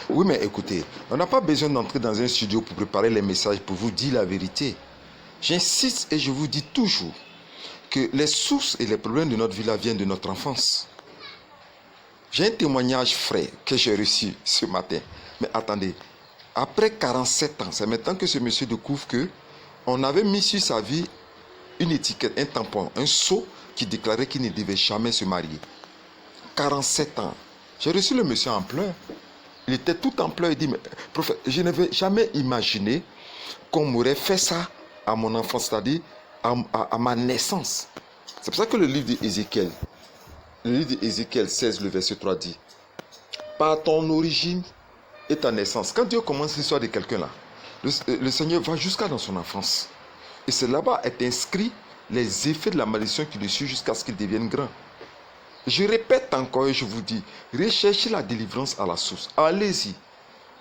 Oui, mais écoutez, on n'a pas besoin d'entrer dans un studio pour préparer les messages, pour vous dire la vérité. J'insiste et je vous dis toujours que les sources et les problèmes de notre vie là viennent de notre enfance. J'ai un témoignage frais que j'ai reçu ce matin. Mais attendez, après 47 ans, c'est maintenant que ce monsieur découvre que on avait mis sur sa vie une étiquette, un tampon, un sceau qui déclarait qu'il ne devait jamais se marier. 47 ans. J'ai reçu le monsieur en pleurs. Il était tout en pleurs. Il dit, mais prophète, je n'avais jamais imaginé qu'on m'aurait fait ça à mon enfance, c'est-à-dire à ma naissance. C'est pour ça que le livre d'Ézéchiel, le livre d'Ézéchiel 16, le verset 3 dit, par ton origine et ta naissance. Quand Dieu commence l'histoire de quelqu'un là, le Seigneur va jusqu'à dans son enfance. Et c'est là-bas est inscrit les effets de la malédiction qui le suit jusqu'à ce qu'il devienne grand. Je répète encore et je vous dis, recherchez la délivrance à la source. Allez-y,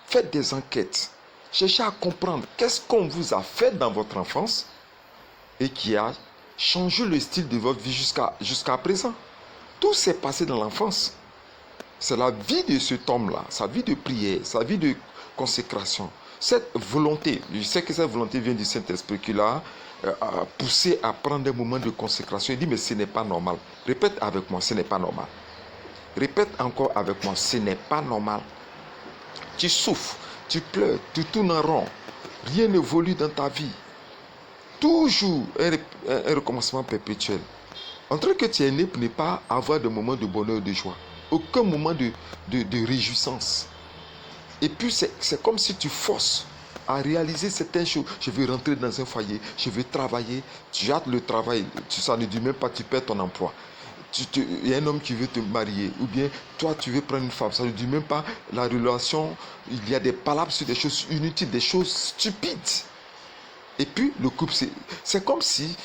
faites des enquêtes. Cherchez à comprendre qu'est-ce qu'on vous a fait dans votre enfance et qui a changé le style de votre vie jusqu'à présent. Tout s'est passé dans l'enfance. C'est la vie de cet homme-là, sa vie de prière, sa vie de consécration. Cette volonté, je sais que cette volonté vient du Saint-Esprit qui l'a poussé à prendre des moments de consécration. Il dit, mais ce n'est pas normal. Répète avec moi, ce n'est pas normal. Répète encore avec moi, ce n'est pas normal. Tu souffres, tu pleures, tu tournes en rond. Rien n'évolue dans ta vie. Toujours un recommencement perpétuel. En tant que tu es né pour ne pas avoir de moments de bonheur, de joie. Aucun moment de réjouissance. Et puis c'est comme si tu forces à réaliser certaines choses. Je veux rentrer dans un foyer, je veux travailler. Tu hâtes le travail, ça ne dit même pas, tu perds ton emploi. Il y a un homme qui veut te marier, ou bien toi tu veux prendre une femme, ça ne dit même pas la relation. Il y a des palabres sur des choses inutiles, des choses stupides. Et puis le couple, c'est comme si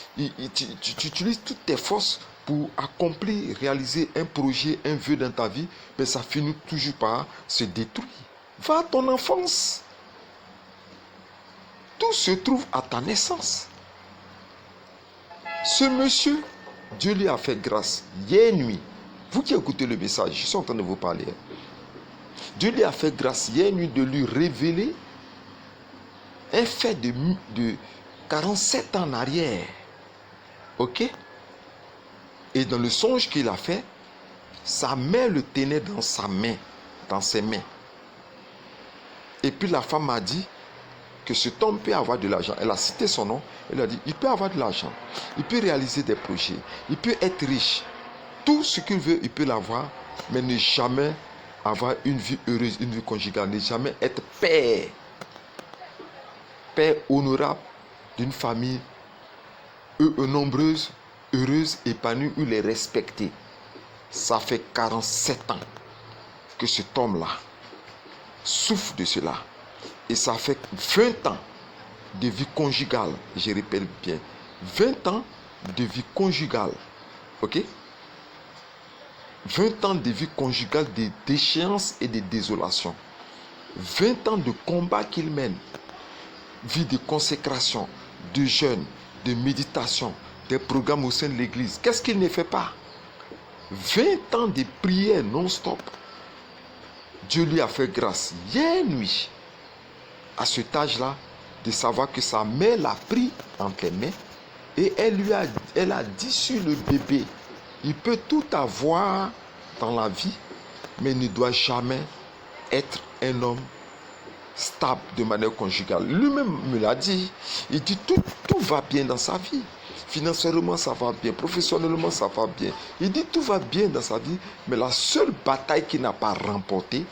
tu utilises toutes tes forces pour accomplir, réaliser un projet, un vœu dans ta vie, mais ça finit toujours par se détruire. Va à ton enfance. Tout se trouve à ta naissance. Ce monsieur, Dieu lui a fait grâce hier nuit. Vous qui écoutez le message, je suis en train de vous parler. Dieu lui a fait grâce hier nuit de lui révéler un fait de 47 ans en arrière. Ok? Et dans le songe qu'il a fait, sa mère le tenait dans ses mains. Et puis la femme a dit que cet homme peut avoir de l'argent. Elle a cité son nom. Elle a dit, il peut avoir de l'argent. Il peut réaliser des projets. Il peut être riche. Tout ce qu'il veut, il peut l'avoir. Mais ne jamais avoir une vie heureuse, une vie conjugale. Ne jamais être père. Père honorable d'une famille nombreuse, heureuse, épanouie, où il est respecté. Ça fait 47 ans que cet homme-là souffre de cela. Et ça fait 20 ans de vie conjugale. Je répète bien. 20 ans de vie conjugale. Ok? 20 ans de vie conjugale, de déchéance et de désolation. 20 ans de combat qu'il mène. Vie de consécration, de jeûne, de méditation, des programmes au sein de l'église. Qu'est-ce qu'il ne fait pas? 20 ans de prière non-stop. Dieu lui a fait grâce hier nuit, à cet âge-là, de savoir que sa mère l'a pris entre les mains et elle a dit sur le bébé, il peut tout avoir dans la vie, mais ne doit jamais être un homme stable de manière conjugale. Lui-même me l'a dit. Il dit tout va bien dans sa vie. Financièrement, ça va bien. Professionnellement, ça va bien. Il dit tout va bien dans sa vie, mais la seule bataille qu'il n'a pas remportée,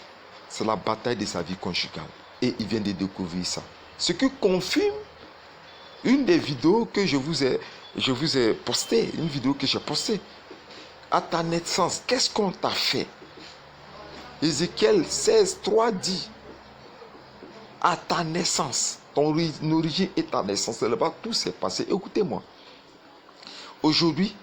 c'est la bataille de sa vie conjugale. Et il vient de découvrir ça. Ce qui confirme une des vidéos que je vous ai postée, une vidéo que j'ai postée. À ta naissance, qu'est-ce qu'on t'a fait? Ézéchiel 16, 3 dit, à ta naissance, ton origine et ta naissance, là-bas, tout s'est passé. Écoutez-moi. Aujourd'hui,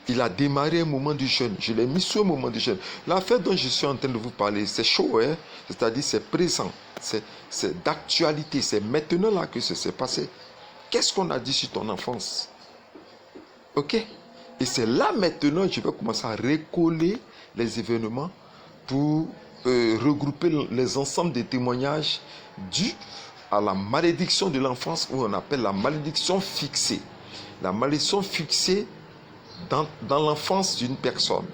il a démarré un moment du jeûne. Je l'ai mis sur un moment du jeûne. L'affaire dont je suis en train de vous parler, c'est chaud, hein? C'est-à-dire c'est présent, c'est d'actualité, c'est maintenant là que ça s'est passé. Qu'est-ce qu'on a dit sur ton enfance? Ok? Et c'est là maintenant que je vais commencer à recoller les événements pour regrouper les ensembles des témoignages dus à la malédiction de l'enfance, où on appelle la malédiction fixée. La malédiction fixée dans l'enfance d'une personne.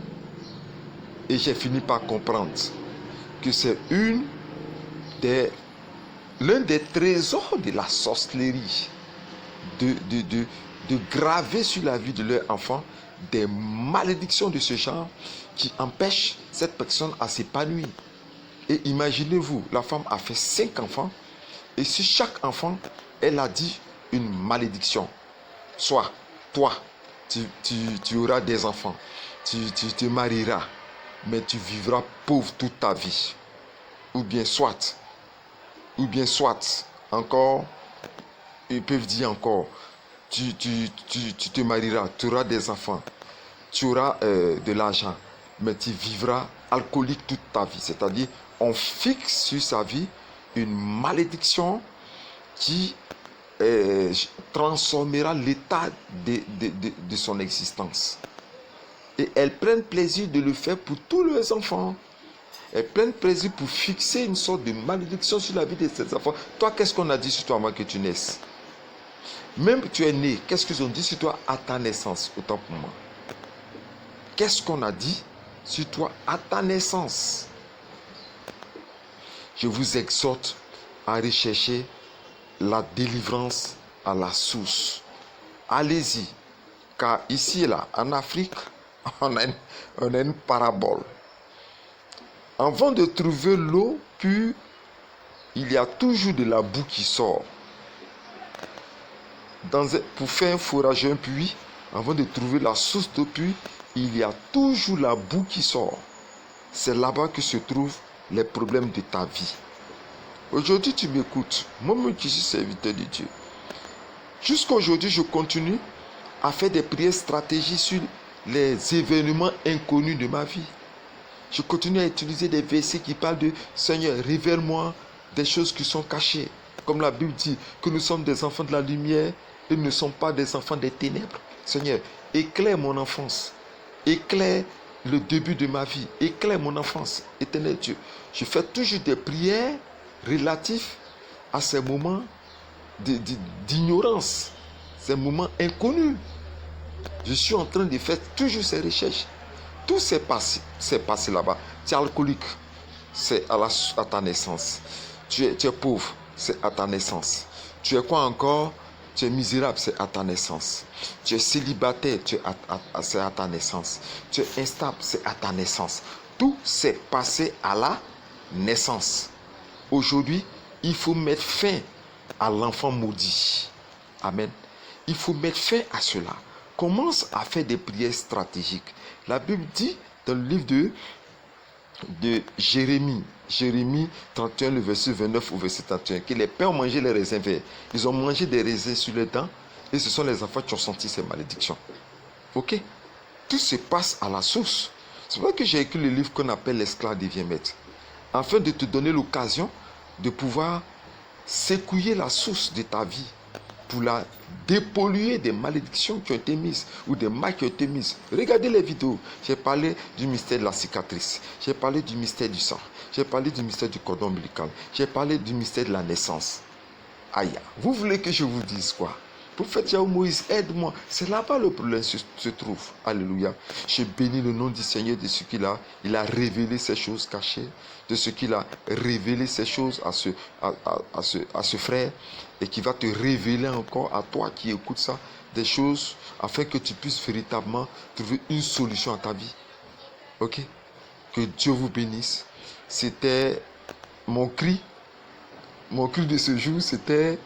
Et j'ai fini par comprendre que c'est l'un des trésors de la sorcellerie de graver sur la vie de leur enfant des malédictions de ce genre qui empêchent cette personne à s'épanouir. Et imaginez-vous, la femme a fait 5 enfants et sur chaque enfant, elle a dit une malédiction. Soit, toi, tu auras des enfants, tu te marieras, mais tu vivras pauvre toute ta vie. Ou bien soit, encore, ils peuvent dire encore, tu te marieras, tu auras des enfants, tu auras de l'argent, mais tu vivras alcoolique toute ta vie. C'est-à-dire, on fixe sur sa vie une malédiction qui transformera l'état de son existence. Et elles prennent plaisir de le faire pour tous leurs enfants. Elles prennent plaisir pour fixer une sorte de malédiction sur la vie de ces enfants. Toi, qu'est-ce qu'on a dit sur toi avant que tu naisses? Même que tu es né, qu'est-ce qu'ils ont dit sur toi à ta naissance? Autant pour moi. Qu'est-ce qu'on a dit sur toi à ta naissance? Je vous exhorte à rechercher la délivrance à la source. Allez-y, car ici et là, en Afrique, on a une parabole. Avant de trouver l'eau pure, il y a toujours de la boue qui sort. Pour faire forager un puits, avant de trouver la source d'eau pure, il y a toujours la boue qui sort. C'est là-bas que se trouvent les problèmes de ta vie. Aujourd'hui, tu m'écoutes. Moi-même qui suis serviteur de Dieu. Jusqu'à aujourd'hui, je continue à faire des prières stratégiques sur les événements inconnus de ma vie. Je continue à utiliser des versets qui parlent de Seigneur, révèle-moi des choses qui sont cachées. Comme la Bible dit que nous sommes des enfants de la lumière et nous ne sommes pas des enfants des ténèbres. Seigneur, éclaire mon enfance. Éclaire le début de ma vie. Éclaire mon enfance. Éternel Dieu. Je fais toujours des prières relatifs à ces moments d'ignorance, ces moments inconnus. Je suis en train de faire toujours ces recherches. Tout s'est passé là-bas. Tu es alcoolique, c'est à ta naissance. Tu es pauvre, c'est à ta naissance. Tu es quoi encore? Tu es misérable, c'est à ta naissance. Tu es célibataire, c'est à ta naissance. Tu es instable, c'est à ta naissance. Tout s'est passé à la naissance. Aujourd'hui, il faut mettre fin à l'enfant maudit. Amen. Il faut mettre fin à cela. Commence à faire des prières stratégiques. La Bible dit dans le livre de Jérémie 31, le verset 29 au verset 31, que les pères ont mangé les raisins verts. Ils ont mangé des raisins sur les dents et ce sont les enfants qui ont senti ces malédictions. Ok? Tout se passe à la source. C'est pour ça que j'ai écrit le livre qu'on appelle L'esclave devient maître, afin de te donner l'occasion de pouvoir secouer la source de ta vie pour la dépolluer des malédictions qui ont été mises ou des mal qui ont été mises. Regardez les vidéos. J'ai parlé du mystère de la cicatrice. J'ai parlé du mystère du sang. J'ai parlé du mystère du cordon ombilical. J'ai parlé du mystère de la naissance. Aïe, vous voulez que je vous dise quoi? Prophète Yahweh Moïse, aide-moi. C'est là-bas le problème se trouve. Alléluia. Je bénis le nom du Seigneur de ce qu'il a. Il a révélé ces choses cachées. De ce qu'il a révélé ces choses à ce frère. Et qui va te révéler encore à toi qui écoutes ça. Des choses afin que tu puisses véritablement trouver une solution à ta vie. Ok? Que Dieu vous bénisse. C'était mon cri. Mon cri de ce jour, c'était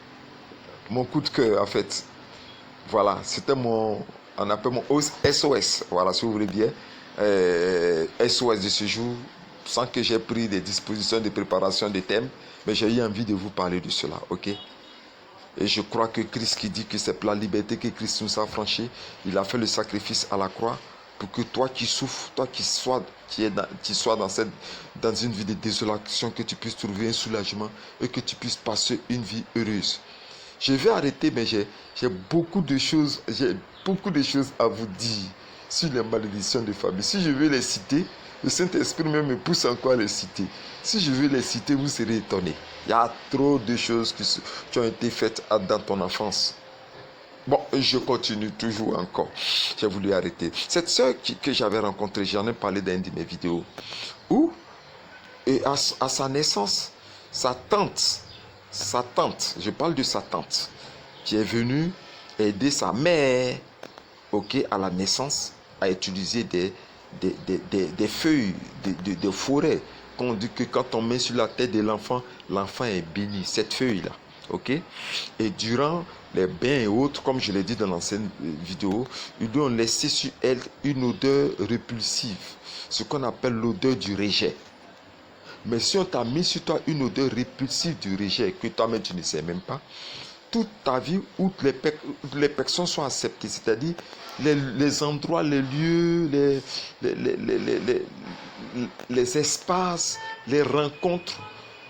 mon coup de cœur en fait. Voilà, c'était on appelle mon SOS. Voilà, si vous voulez bien. SOS de ce jour, sans que j'ai pris des dispositions de préparation des thèmes, mais j'ai eu envie de vous parler de cela, ok? Et je crois que Christ qui dit que c'est pour la liberté que Christ nous a franchi, il a fait le sacrifice à la croix pour que toi qui souffres, toi qui sois dans une vie de désolation, que tu puisses trouver un soulagement et que tu puisses passer une vie heureuse. Je vais arrêter, mais j'ai beaucoup de choses à vous dire sur les malédictions de famille. Si je veux les citer, Le Saint-Esprit même me pousse encore à les citer. Si je veux les citer, vous serez étonnés. Il y a trop de choses qui ont été faites dans ton enfance. Bon, je continue toujours encore. J'ai voulu arrêter. Cette sœur que j'avais rencontrée, j'en ai parlé dans une de mes vidéos, où, et à sa naissance, sa tante, je parle de sa tante, qui est venue aider sa mère, ok, à la naissance, à utiliser des feuilles de forêt, qu'on dit que quand on met sur la tête de l'enfant, l'enfant est béni, cette feuille-là, ok. Et durant les bains et autres, comme je l'ai dit dans l'ancienne vidéo, ils lui ont laissé sur elle une odeur répulsive, ce qu'on appelle l'odeur du rejet. Mais si on t'a mis sur toi une odeur répulsive du rejet que toi-même tu ne sais même pas, toute ta vie où les personnes sont acceptées, c'est-à-dire les endroits, les lieux, les espaces, les rencontres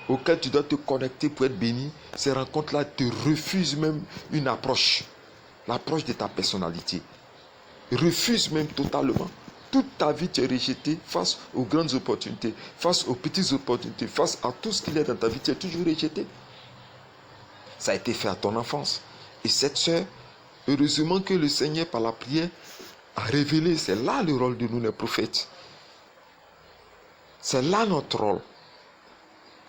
auxquelles tu dois te connecter pour être béni, ces rencontres-là te refusent même une approche, l'approche de ta personnalité. Refusent même totalement. Toute ta vie, tu es rejeté face aux grandes opportunités, face aux petites opportunités, face à tout ce qu'il y a dans ta vie, tu es toujours rejeté. Ça a été fait à ton enfance. Et cette sœur, heureusement que le Seigneur, par la prière, a révélé. C'est là le rôle de nous, les prophètes. C'est là notre rôle.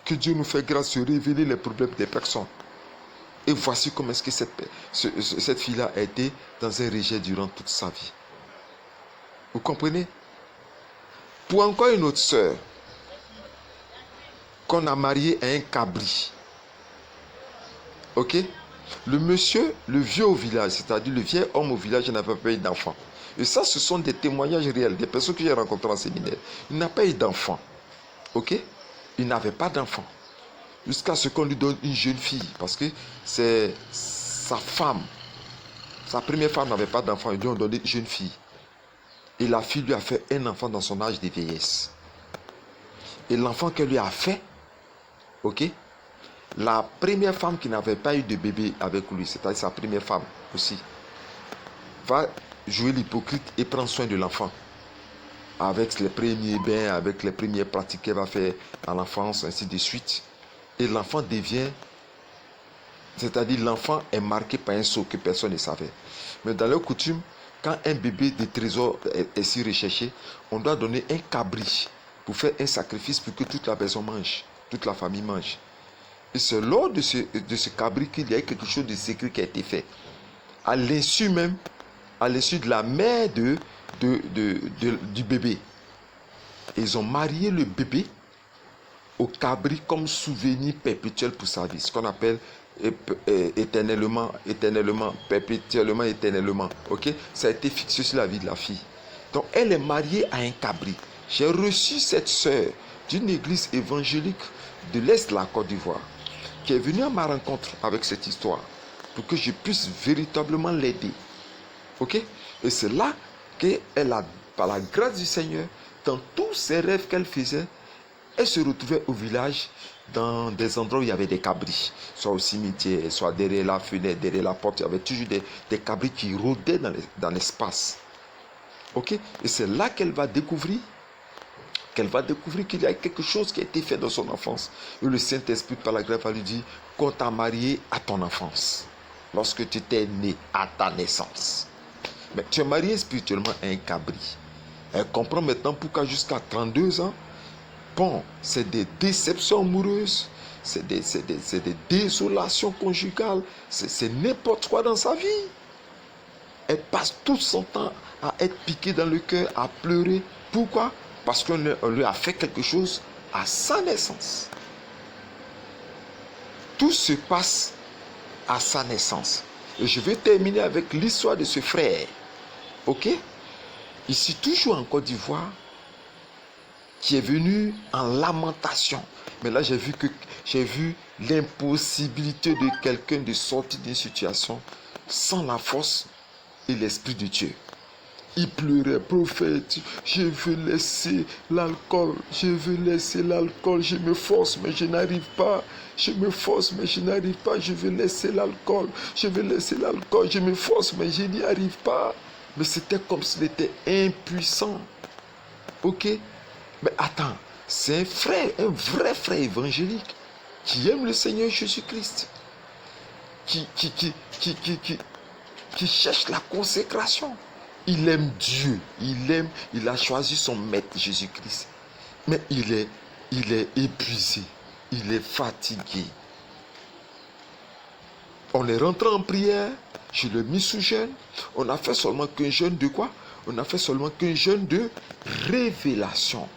Que Dieu nous fait grâce de révéler les problèmes des personnes. Et voici comment est-ce que cette fille-là a été dans un rejet durant toute sa vie. Vous comprenez? Pour encore une autre sœur, qu'on a mariée à un cabri. Ok? Le monsieur, le vieux au village, c'est-à-dire le vieil homme au village, n'avait pas eu d'enfant. Et ça, ce sont des témoignages réels, des personnes que j'ai rencontrées en séminaire. Il n'a pas eu d'enfant. Ok? Il n'avait pas d'enfant. Jusqu'à ce qu'on lui donne une jeune fille. Parce que c'est sa femme. Sa première femme n'avait pas d'enfant. Ils lui ont donné une jeune fille. Et la fille lui a fait un enfant dans son âge de vieillesse. Et l'enfant qu'elle lui a fait, ok? La première femme qui n'avait pas eu de bébé avec lui, c'est-à-dire sa première femme aussi, va jouer l'hypocrite et prendre soin de l'enfant. Avec les premiers bains, avec les premières pratiques qu'elle va faire à l'enfance, ainsi de suite. Et l'enfant devient, c'est-à-dire l'enfant est marqué par un sceau que personne ne savait. Mais dans leur coutume, quand un bébé de trésor est si recherché, on doit donner un cabri pour faire un sacrifice pour que toute la maison mange, toute la famille mange. Et c'est lors de ce cabri qu'il y a quelque chose de secret qui a été fait. À l'insu même, à l'insu de la mère du bébé. Ils ont marié le bébé au cabri comme souvenir perpétuel pour sa vie. Ce qu'on appelle éternellement, perpétuellement. Ok? Ça a été fixé sur la vie de la fille. Donc elle est mariée à un cabri. J'ai reçu cette sœur d'une église évangélique de l'Est de la Côte d'Ivoire, qui est venue à ma rencontre avec cette histoire pour que je puisse véritablement l'aider. Ok? Et c'est là qu'elle a, par la grâce du Seigneur, dans tous ses rêves qu'elle faisait, elle se retrouvait au village dans des endroits où il y avait des cabris, soit au cimetière, soit derrière la fenêtre, derrière la porte. Il y avait toujours des cabris qui rôdaient dans l'espace. Ok? Et c'est là qu'elle va découvrir qu'il y a quelque chose qui a été fait dans son enfance. Et le Saint-Esprit, par la grâce, va lui dire qu'on t'a marié à ton enfance, lorsque tu étais né à ta naissance. Mais tu es marié spirituellement à un cabri. Elle comprend maintenant pourquoi jusqu'à 32 ans, bon, c'est des déceptions amoureuses, c'est des désolations conjugales, c'est n'importe quoi dans sa vie. Elle passe tout son temps à être piquée dans le cœur, à pleurer. Pourquoi? Parce qu'on lui a fait quelque chose à sa naissance. Tout se passe à sa naissance. Et je vais terminer avec l'histoire de ce frère. Ok? Ici, toujours en Côte d'Ivoire, qui est venu en lamentation. Mais là, j'ai vu l'impossibilité de quelqu'un de sortir d'une situation sans la force et l'Esprit de Dieu. Il pleurait, prophète, je veux laisser l'alcool, je me force, mais je n'arrive pas. Je me force, mais je n'arrive pas, je veux laisser l'alcool, je me force, mais je n'y arrive pas. Mais c'était comme s'il était impuissant. Ok? Mais attends, c'est un frère, un vrai frère évangélique qui aime le Seigneur Jésus-Christ, qui, qui, qui, qui, qui, qui, qui cherche la consécration. Il aime Dieu, il a choisi son maître Jésus-Christ. Mais il est épuisé, il est fatigué. On est rentré en prière, je l'ai mis sous jeûne. On a fait seulement qu'un jeûne de quoi? On a fait seulement qu'un jeûne de révélation.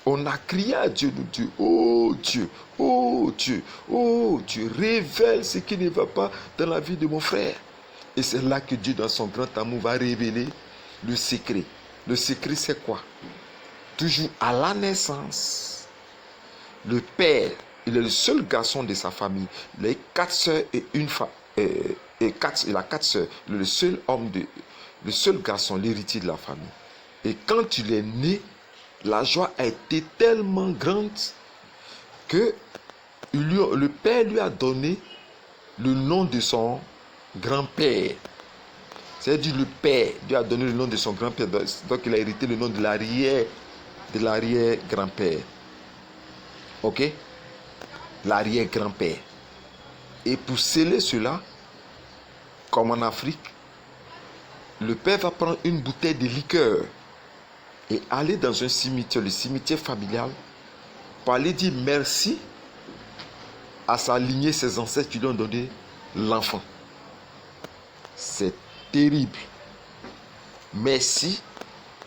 On a crié à Dieu, nous Dieu, oh Dieu, oh Dieu, oh Dieu, révèle ce qui ne va pas dans la vie de mon frère. Et c'est là que Dieu, dans son grand amour, va révéler le secret. Le secret, c'est quoi? Toujours à la naissance, le père, il est le seul garçon de sa famille. Il a 4 soeurs et une femme. Il a 4 soeurs. Il est le seul homme, le seul garçon, l'héritier de la famille. Et quand il est né, la joie a été tellement grande que le père lui a donné le nom de son grand-père. C'est-à-dire le père lui a donné le nom de son grand-père. Donc il a hérité le nom de l'arrière-grand-père. Ok? L'arrière-grand-père. Et pour sceller cela, comme en Afrique, le père va prendre une bouteille de liqueur et aller dans un cimetière, le cimetière familial, pour aller dire merci à sa lignée, ses ancêtres qui lui ont donné l'enfant. C'est terrible. Merci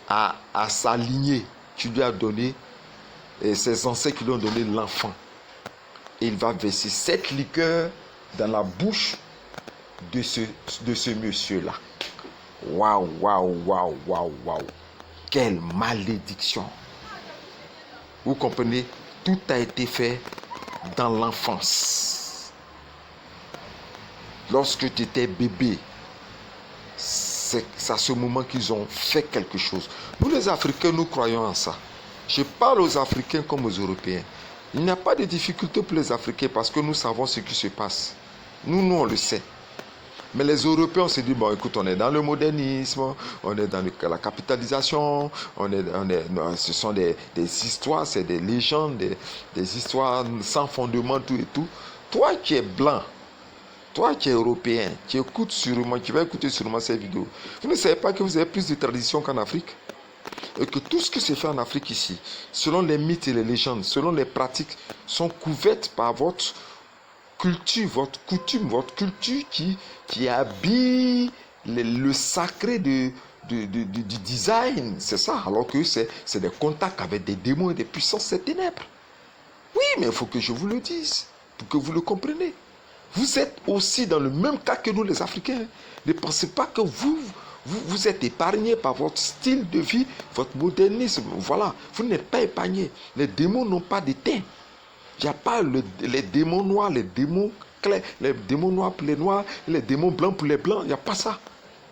à sa lignée qui lui a donné, et ses ancêtres qui lui ont donné l'enfant. Et il va verser cette liqueur dans la bouche de ce monsieur-là. Waouh, waouh, waouh, waouh, waouh. Quelle malédiction. Vous comprenez? Tout a été fait dans l'enfance. Lorsque tu étais bébé, c'est à ce moment qu'ils ont fait quelque chose. Nous les Africains, nous croyons en ça. Je parle aux Africains comme aux Européens. Il n'y a pas de difficulté pour les Africains parce que nous savons ce qui se passe. Nous, on le sait. Mais les Européens, on se dit, bon, écoute, on est dans le modernisme, on est dans la capitalisation, ce sont des histoires, c'est des légendes, des histoires sans fondement, tout et tout. Toi qui es blanc, toi qui es européen, qui écoutes sûrement, qui va écouter sûrement ces vidéos, vous ne savez pas que vous avez plus de traditions qu'en Afrique? Et que tout ce qui se fait en Afrique ici, selon les mythes et les légendes, selon les pratiques, sont couvertes par votre culture, votre coutume, votre culture qui habille le sacré du design. C'est ça, alors que c'est des contacts avec des démons et des puissances des ténèbres. Oui, mais il faut que je vous le dise, pour que vous le compreniez. Vous êtes aussi dans le même cas que nous les Africains. Ne pensez pas que vous êtes épargnés par votre style de vie, votre modernisme. Voilà, vous n'êtes pas épargnés. Les démons n'ont pas de teint. Il n'y a pas les démons noirs, les démons clairs, les démons noirs pour les noirs, les démons blancs pour les blancs. Il n'y a pas ça.